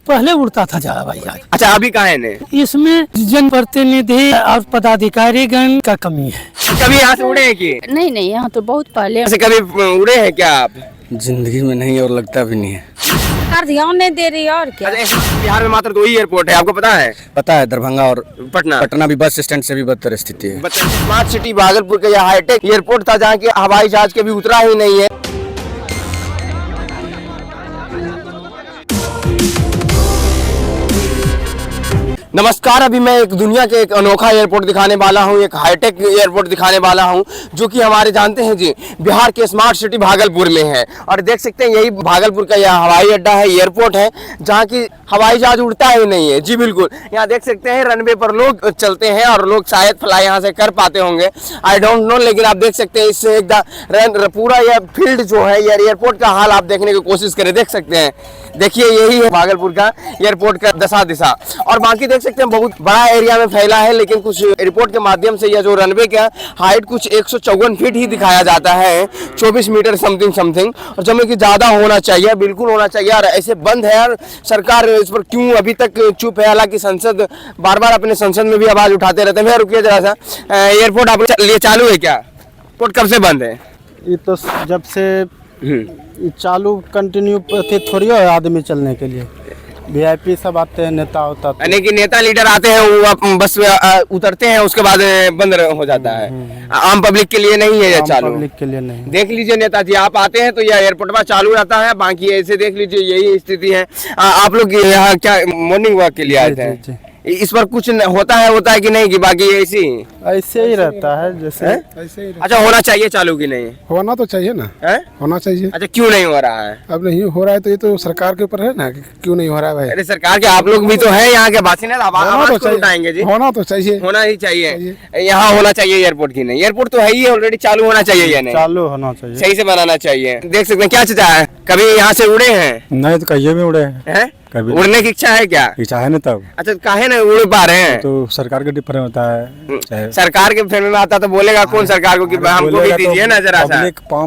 पहले उड़ता था ज्यादा हवाई जहाज। अच्छा, अभी कहाँ है ने? इसमें जनप्रतिनिधि और पदाधिकारीगण का कमी है। कभी यहाँ से उड़े हैं कि नहीं नहीं, यहाँ तो बहुत पहले ऐसे कभी उड़े हैं क्या आप? जिंदगी में नहीं और लगता भी नहीं है। सरकार ध्यान नहीं दे रही है और क्या। अच्छा, बिहार में मात्र 2 ही एयरपोर्ट है, आपको पता है? पता है, दरभंगा और पटना। पटना भी बस स्टैंड से भी बदतर स्थिति है। स्मार्ट सिटी भागलपुर का यह हाईटेक एयरपोर्ट था जहाँ की हवाई जहाज के भी उतरा ही नहीं है। नमस्कार, अभी मैं एक दुनिया के एक अनोखा एयरपोर्ट दिखाने वाला हूँ, एक हाईटेक एयरपोर्ट दिखाने वाला हूँ, जो कि हमारे जानते हैं जी बिहार के स्मार्ट सिटी भागलपुर में है। और देख सकते हैं यही भागलपुर का यह हवाई अड्डा है, एयरपोर्ट है, जहाँ की हवाई जहाज उड़ता ही नहीं है। जी बिल्कुल, यहाँ देख सकते हैं रनवे पर लोग चलते हैं और लोग शायद फ्लाई यहाँ से कर पाते होंगे, आई डोंट नो। लेकिन आप देख सकते हैं इससे एकदम पूरा यह फील्ड जो है, यह एयरपोर्ट का हाल आप देखने की कोशिश करें। देख सकते हैं, देखिए यही है भागलपुर का एयरपोर्ट का दशा दिशा। और बाकी देख सकते हैं बहुत बड़ा एरिया में फैला है, लेकिन कुछ रिपोर्ट के माध्यम से यह जो रनवे का हाइट कुछ 154 फीट ही दिखाया जाता है, 24 मीटर समथिंग। और जो कि ज्यादा होना चाहिए, बिल्कुल होना चाहिए। और ऐसे बंद है, और सरकार इस पर क्यों अभी तक चुप है? हालांकि संसद बार बार अपने संसद में भी आवाज उठाते रहते हैं। भैया रुकिए जरा सा, एयरपोर्ट आपके लिए चालू है क्या? एयरपोर्ट कब से बंद है? ये तो जब से ये चालू कंटिन्यू थोड़ी है आदमी चलने के लिए। वीआईपी सब आते हैं, नेता होता है, यानी कि नेता लीडर आते हैं, वो बस उतरते हैं, उसके बाद बंद हो जाता है। आम पब्लिक के लिए नहीं है ये चालू, पब्लिक के लिए नहीं। देख लीजिए नेताजी, आप आते हैं तो यह एयरपोर्ट पर चालू रहता है, बाकी ऐसे देख लीजिए यही स्थिति है। आप लोग यहाँ क्या मॉर्निंग वॉक के लिए आए थे? इस पर कुछ होता है कि नहीं, कि बाकी ऐसे ही रहता है जैसे ऐसे ही। अच्छा, होना चाहिए चालू की नहीं? होना तो चाहिए ना है? होना चाहिए। अच्छा, क्यों नहीं हो रहा है? अब नहीं हो रहा है तो ये तो सरकार के ऊपर है ना कि क्यों नहीं हो रहा है भाई। अरे सरकार के आप लोग भी तो हैं यहाँ के बासिंदा, आवाज तो उठाएंगे जी। होना तो चाहिए, होना ही चाहिए। यहाँ होना चाहिए एयरपोर्ट की नहीं, एयरपोर्ट तो है ही ऑलरेडी, चालू होना चाहिए या नहीं? चालू होना चाहिए, सही से बनाना चाहिए। देख सकते हैं क्या चाचा है, कभी यहाँ से उड़े हैं? नहीं तो कहिए में उड़े हैं। उड़ने की इच्छा है क्या? इच्छा है ना तब। अच्छा, काहे नहीं उड़ पा रहे हैं? तो सरकार के डिपर में होता है। सरकार के फेर में आता तो बोलेगा कौन सरकार को कि हमको भी दीजिए ना जरा सा।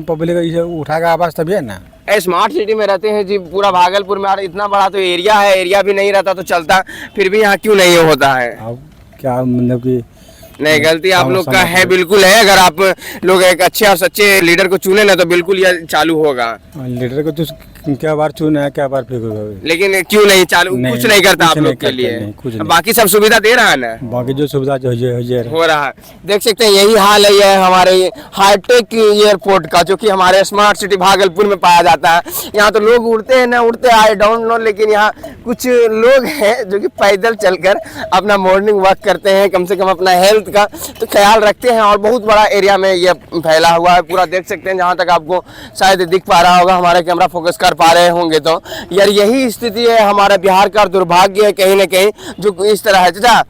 पब्लिक उठाएगा आवाज तभी है ना। स्मार्ट सिटी में रहते हैं जी पूरा भागलपुर में, और इतना बड़ा तो एरिया है, एरिया भी नहीं रहता तो चलता, फिर भी यहाँ क्यों नहीं होता है? अब क्या मतलब कि नहीं, गलती आप लोग का है, बिल्कुल है। अगर आप लोग एक अच्छे और सच्चे लीडर को चुने ना तो बिल्कुल यह चालू होगा। लीडर को तो क्या बार चुना है, क्या बार फिर, लेकिन क्यों नहीं चालू? कुछ नहीं करता आप लोग के लिए, बाकी सब सुविधा दे रहा है ना? बाकी जो सुविधा जो हो रहा है। देख सकते हैं यही हाल है यह हमारे हाईटेक एयरपोर्ट का, जो कि हमारे स्मार्ट सिटी भागलपुर में पाया जाता है। यहाँ तो लोग उड़ते हैं ना उड़ते, आई डोंट नो, लेकिन यहाँ कुछ लोग हैं जो कि पैदल चलकर अपना मॉर्निंग वॉक करते हैं, कम से कम अपना हेल्थ का तो ख्याल रखते हैं। और बहुत बड़ा एरिया में ये फैला हुआ है पूरा, देख सकते हैं, जहाँ तक आपको शायद दिख पा रहा होगा, हमारा कैमरा फोकस कर पा रहे होंगे तो। यार यही स्थिति है हमारा बिहार का, दुर्भाग्य है कहीं ना कहीं जो इस तरह है। चाचा,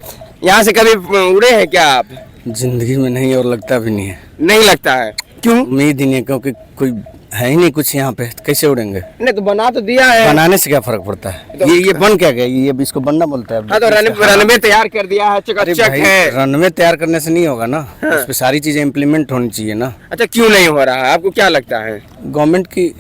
यहाँ से कभी उड़े हैं क्या आप? जिंदगी में नहीं और लगता भी नहीं है। नहीं लगता है? क्यों? उम्मीद ही नहीं, क्योंकि कोई है ही नहीं कुछ यहाँ पे, कैसे उड़ेंगे? नहीं तो बना तो दिया है। बनाने से क्या फर्क पड़ता है? तो ये बन क्या गया? ये इसको बनना बोलता है। हाँ तो रनवे तैयार कर दिया है, चकाचक है। रनवे तैयार करने से नहीं होगा ना, उस पे सारी चीजें इम्प्लीमेंट होनी चाहिए ना। अच्छा, क्यों नहीं हो रहा है आपको क्या लगता है? गवर्नमेंट की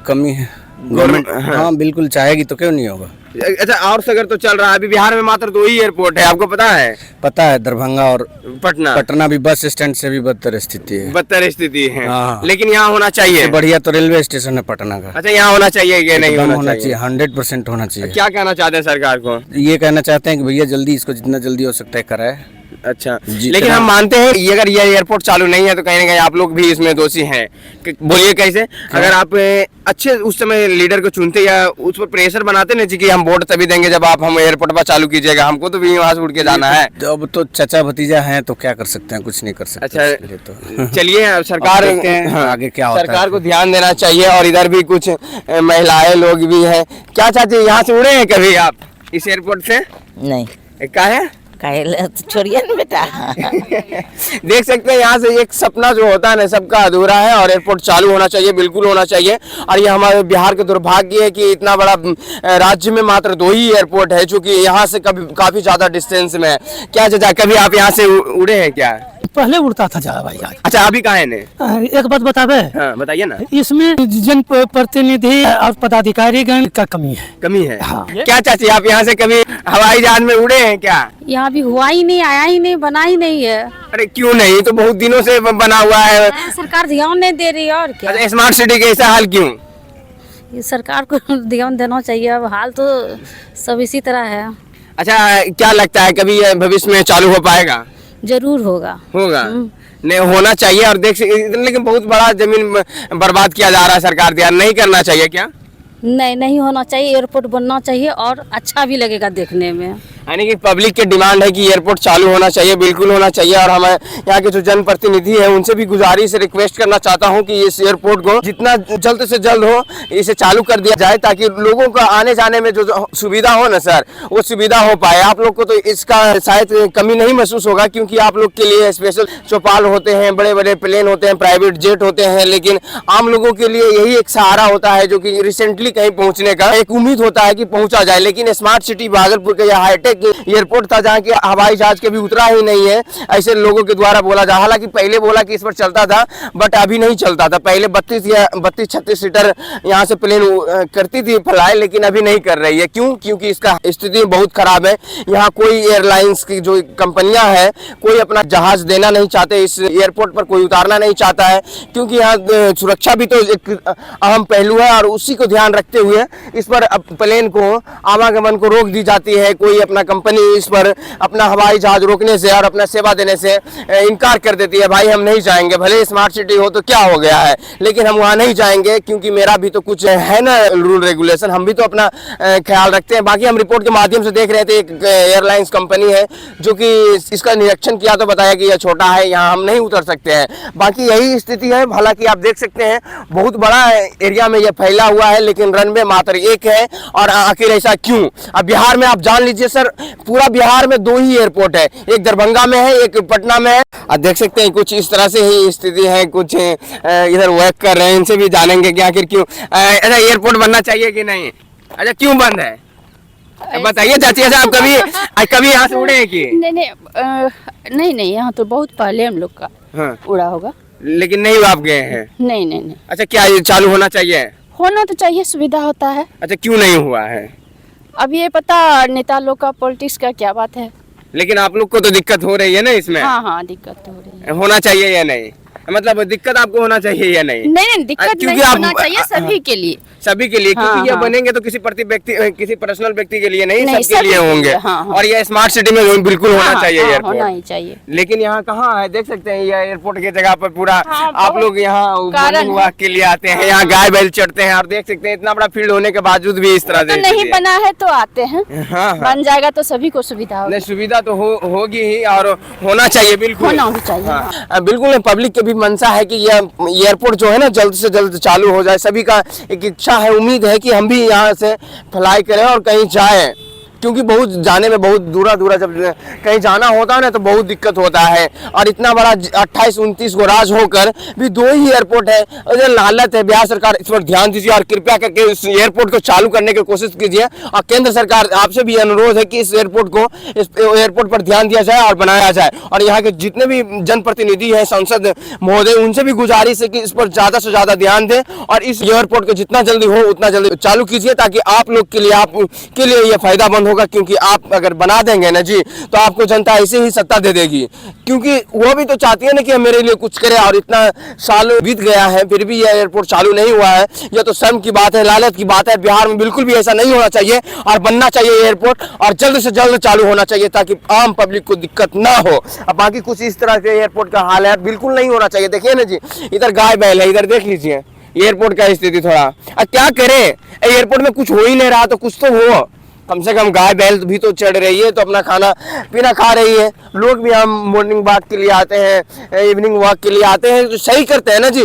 कमी है। गवर्नमेंट हाँ बिल्कुल चाहेगी तो क्यों नहीं होगा। अच्छा, और सगर तो चल रहा है। अभी बिहार में मात्र 2 ही एयरपोर्ट है, आपको पता है? पता है, दरभंगा और पटना। पटना भी बस स्टैंड से भी बदतर स्थिति है। बदतर स्थिति है। हाँ। लेकिन यहाँ होना चाहिए। बढ़िया तो रेलवे स्टेशन है पटना का। अच्छा, यहाँ होना चाहिए, ये नहीं होना चाहिए? 100% होना चाहिए। क्या कहना चाहते हैं सरकार को? ये कहना चाहते हैं कि भैया जल्दी इसको जितना जल्दी हो सकता है कराए। अच्छा, लेकिन हम मानते हैं कि अगर ये एयरपोर्ट चालू नहीं है तो कहीं ना कहीं आप लोग भी इसमें दोषी हैं। बोलिए कैसे? अगर आप अच्छे उस समय लीडर को चुनते या उस पर प्रेशर बनाते ना जी कि हम वोट तभी देंगे जब आप हम एयरपोर्ट पर चालू कीजिएगा, हमको तो भी वहाँ से उड़ के जाना है। अब तो चाचा भतीजा हैं तो क्या कर सकते हैं, कुछ नहीं कर सकते। अच्छा तो चलिए, सरकार आगे क्या होता है, सरकार को ध्यान देना चाहिए। और इधर भी कुछ महिलाएं लोग भी हैं। क्या चाची, यहाँ से उड़े हैं कभी आप इस एयरपोर्ट से? नहीं। क्या है? छोड़िए ना बेटा। देख सकते हैं यहाँ से एक सपना जो होता है ना सबका अधूरा है, और एयरपोर्ट चालू होना चाहिए, बिल्कुल होना चाहिए। और ये हमारे बिहार के दुर्भाग्य है कि इतना बड़ा राज्य में मात्र 2 ही एयरपोर्ट है, जो कि यहाँ से काफी ज्यादा डिस्टेंस में है। क्या चाचा, कभी आप यहाँ से उड़े हैं क्या? पहले उड़ता था ज्यादा भाई। अच्छा अभी कहाँ है ने? एक बात बतावे, हाँ बताइए ना। इसमें जन प्रतिनिधि और पदाधिकारीगण का कमी है। कमी है। हाँ। क्या चाची आप यहाँ से कभी हवाई जहाज में उड़े हैं क्या? यहाँ भी हुआ ही नहीं, आया ही नहीं, बना ही नहीं है। अरे क्यों नहीं, तो बहुत दिनों से बना हुआ है। सरकार ध्यान नहीं दे रही और क्या। अच्छा स्मार्ट सिटी के ऐसा हाल क्यों? ये सरकार को ध्यान देना चाहिए। अब हाल तो सब इसी तरह है। अच्छा क्या लगता है कभी ये भविष्य में चालू हो पाएगा? जरूर होगा। होगा नहीं होना चाहिए। और देख लेकिन बहुत बड़ा जमीन बर्बाद किया जा रहा है, सरकार ध्यान नहीं करना चाहिए क्या? नहीं होना चाहिए। एयरपोर्ट बनना चाहिए और अच्छा भी लगेगा देखने में। यानी कि पब्लिक की डिमांड है कि एयरपोर्ट चालू होना चाहिए, बिल्कुल होना चाहिए। और हमें यहाँ के जो जनप्रतिनिधि है उनसे भी गुजारिश रिक्वेस्ट करना चाहता हूँ कि इस एयरपोर्ट को जितना जल्द से जल्द हो इसे चालू कर दिया जाए, ताकि लोगों का आने जाने में जो सुविधा हो ना सर, वो सुविधा हो पाए। आप लोग को तो इसका शायद कमी नहीं महसूस होगा, क्योंकि आप लोग के लिए स्पेशल चौपाल होते हैं, बड़े बड़े प्लेन होते हैं, प्राइवेट जेट होते हैं, लेकिन आम लोगों के लिए यही एक सहारा होता है जो कि रिसेंटली कहीं पहुंचने का एक उम्मीद होता है कि पहुंचा जाए। लेकिन स्मार्ट सिटी भागलपुर का यह हाईटेक एयरपोर्ट था जहाँ की हवाई जहाज कभी उतरा ही नहीं है, ऐसे लोगों के द्वारा बोला जा। हालांकि पहले बोला कि इस पर चलता था, बट अभी नहीं चलता था। पहले 32-36 सीटर यहाँ से प्लेन करती थी फ्लाई, लेकिन अभी नहीं कर रही है। क्यों? क्योंकि इसका स्थिति बहुत खराब है। यहाँ कोई एयरलाइंस की जो कंपनियां है कोई अपना जहाज देना नहीं चाहते, इस एयरपोर्ट पर कोई उतारना नहीं चाहता है, क्योंकि यहाँ सुरक्षा भी तो एक अहम पहलू है। और उसी को ध्यान रखते हुए इस पर प्लेन को आवागमन को रोक दी जाती है। कोई अपना कंपनी इस पर अपना हवाई जहाज रोकने से और अपना सेवा देने से इनकार कर देती है। भाई हम नहीं जाएंगे, भले स्मार्ट सिटी हो तो क्या हो गया है, लेकिन हम वहाँ नहीं जाएंगे, क्योंकि मेरा भी तो कुछ है ना रूल रेगुलेशन, हम भी तो अपना ख्याल रखते हैं। बाकी हम रिपोर्ट के माध्यम से देख रहे थे, एक एयरलाइंस कंपनी है जो कि इसका निरीक्षण किया तो बताया कि यह छोटा है, यहाँ हम नहीं उतर सकते हैं। बाकी यही स्थिति है। हालांकि आप देख सकते हैं बहुत बड़ा एरिया में यह फैला हुआ है, लेकिन रनवे मात्र एक है। और आखिर ऐसा क्यों? अब बिहार में आप जान लीजिए सर, पूरा बिहार में 2 ही एयरपोर्ट है, एक दरभंगा में है, एक पटना में है। आप देख सकते हैं कुछ इस तरह से ही स्थिति है। कुछ इधर वर्क कर रहे हैं, इनसे भी जानेंगे कि आखिर क्यों ऐसा एयरपोर्ट बनना चाहिए कि नहीं। अच्छा क्यों बंद है बताइए चाची। अच्छा आप कभी यहाँ से उड़े हैं कि नहीं, यहाँ तो बहुत पहले हम लोग का हाँ। उड़ा होगा, लेकिन नहीं आप गए हैं? नहीं। अच्छा क्या ये चालू होना चाहिए? होना तो चाहिए, सुविधा होता है। अच्छा क्यों नहीं हुआ है? अब ये पता नेता लोग का पॉलिटिक्स का क्या बात है। लेकिन आप लोग को तो दिक्कत हो रही है ना इसमें? हाँ दिक्कत तो हो रही है। होना चाहिए या नहीं, मतलब दिक्कत आपको होना चाहिए या नहीं? नहीं दिक्कत नहीं होना चाहिए सभी के लिए। सभी के लिए, क्योंकि ये बनेंगे तो किसी किसी पर्सनल व्यक्ति के लिए नहीं सबके लिए होंगे। और ये स्मार्ट सिटी में बिल्कुल होना चाहिए एयरपोर्ट, होना ही चाहिए। लेकिन यहाँ कहाँ है, देख सकते हैं ये एयरपोर्ट की जगह पर पूरा आप लोग यहाँ मॉर्निंग वॉक के लिए आते हैं, यहाँ गाय बैल चढ़ते हैं। और देख सकते हैं इतना बड़ा फील्ड होने के बावजूद भी इस तरह से नहीं बना है तो आते हैं। बन जाएगा तो सभी को सुविधा होगी। सुविधा तो होगी ही, और होना चाहिए, बिल्कुल होना भी चाहिए। बिल्कुल पब्लिक की भी मंशा है कि यह एयरपोर्ट जो है ना जल्द से जल्द चालू हो जाए। सभी का एक इच्छा है, उम्मीद है कि हम भी यहाँ से फ्लाई करें और कहीं जाएं, क्योंकि बहुत जाने में बहुत दूरा जब कहीं जाना होता है ना तो बहुत दिक्कत होता है। और इतना बड़ा 28-29 को राज होकर भी 2 ही एयरपोर्ट है, और लालच है। बिहार सरकार इस पर ध्यान दीजिए और कृपया करके इस एयरपोर्ट को चालू करने की कोशिश कीजिए। और केंद्र सरकार आपसे भी अनुरोध है कि इस एयरपोर्ट पर ध्यान दिया जाए और बनाया जाए। और यहाँ के जितने भी जनप्रतिनिधि हैं, सांसद महोदय, उनसे भी गुजारिश है कि इस पर ज्यादा से ज्यादा ध्यान दें और इस एयरपोर्ट को जितना जल्दी हो उतना जल्दी चालू कीजिए, ताकि आप लोग के लिए यह फायदा होगा। क्योंकि आप अगर बना देंगे ना जी तो आपको जनता ऐसे ही सत्ता दे देगी, क्योंकि वो भी तो चाहती है ना कि मेरे लिए कुछ करे। और इतना साल बीत गया है फिर भी यह एयरपोर्ट चालू नहीं हुआ है, यह तो शर्म की बात है, लालच की बात है। बिहार में बिल्कुल भी ऐसा नहीं होना चाहिए और बनना चाहिए एयरपोर्ट, और जल्द से जल्द चालू होना चाहिए ताकि आम पब्लिक को दिक्कत ना हो। अब बाकी कुछ इस तरह के एयरपोर्ट का हाल है, बिल्कुल नहीं होना चाहिए। देखिए ना जी, इधर गाय बैल है, इधर देख लीजिए एयरपोर्ट का स्थिति थोड़ा। अब क्या करें, एयरपोर्ट में कुछ हो ही नहीं रहा तो कुछ तो हो, कम से कम गाय बैल भी तो चढ़ रही है, तो अपना खाना पीना खा रही है। लोग भी हम मॉर्निंग वॉक के लिए आते हैं, इवनिंग वॉक के लिए आते हैं, तो सही करते हैं ना जी,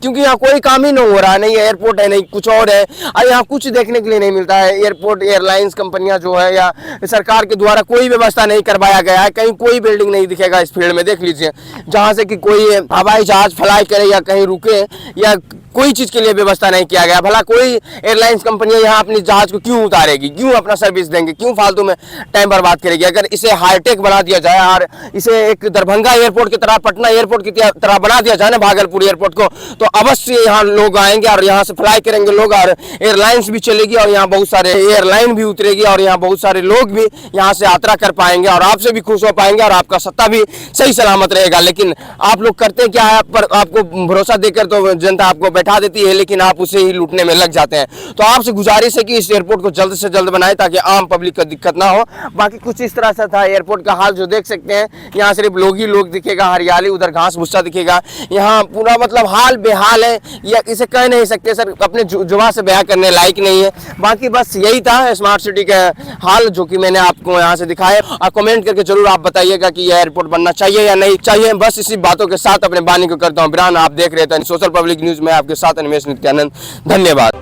क्योंकि यहाँ कोई काम ही नहीं हो रहा है, नहीं एयरपोर्ट है नहीं कुछ और है, और यहाँ कुछ देखने के लिए नहीं मिलता है। एयरपोर्ट एयरलाइंस कंपनियां जो है या सरकार के द्वारा कोई व्यवस्था नहीं करवाया गया है, कहीं कोई बिल्डिंग नहीं दिखेगा इस फील्ड में। देख लीजिए जहाँ से कि कोई हवाई जहाज फ्लाई करे या कहीं रुके या कोई चीज के लिए व्यवस्था नहीं किया गया। भला कोई एयरलाइंस कंपनियां यहाँ अपनी जहाज को क्यों उतारेगी, क्यों अपना सर्विस देंगे, क्यों फालतू में टाइम बर्बाद करेगी। अगर इसे हाईटेक बना दिया जाए और इसे एक दरभंगा एयरपोर्ट की तरह, पटना एयरपोर्ट की तरह बना दिया जाए ना भागलपुर एयरपोर्ट को, तो अवश्य यहाँ लोग आएंगे और यहाँ से फ्लाई करेंगे लोग, और एयरलाइंस भी चलेगी और यहाँ बहुत सारे एयरलाइन भी उतरेगी और यहाँ बहुत सारे लोग भी यहाँ से यात्रा कर पाएंगे और आपसे भी खुश हो पाएंगे और आपका सत्ता भी सही सलामत रहेगा। लेकिन आप लोग करते क्या है, पर आपको भरोसा देकर तो जनता आपको बैठा देती है, लेकिन आप उसे ही लूटने में लग जाते हैं। तो आपसे गुजारिश है कि इस एयरपोर्ट को जल्द से जल्द बनाए ताकि आम पब्लिक को दिक्कत ना हो। बाकी कुछ इस तरह से था एयरपोर्ट का हाल, जो देख सकते हैं यहाँ सिर्फ लोग ही लोग दिखेगा, हरियाली, उधर घास भूसा दिखेगा। यहाँ पूरा मतलब हाल बेहाल है, या इसे कह नहीं सकते सर, अपने जुबान से बयां करने लायक नहीं है। बाकी बस यही था स्मार्ट सिटी का हाल जो कि मैंने आपको यहाँ से दिखाया। और कमेंट करके जरूर आप बताइएगा कि यह एयरपोर्ट बनना चाहिए या नहीं चाहिए। बस इसी बातों के साथ अपने वाणी को करता हूँ विराम। आप देख रहे थे सोशल पब्लिक न्यूज में आपके साथ निमेश नित्यानंद। धन्यवाद।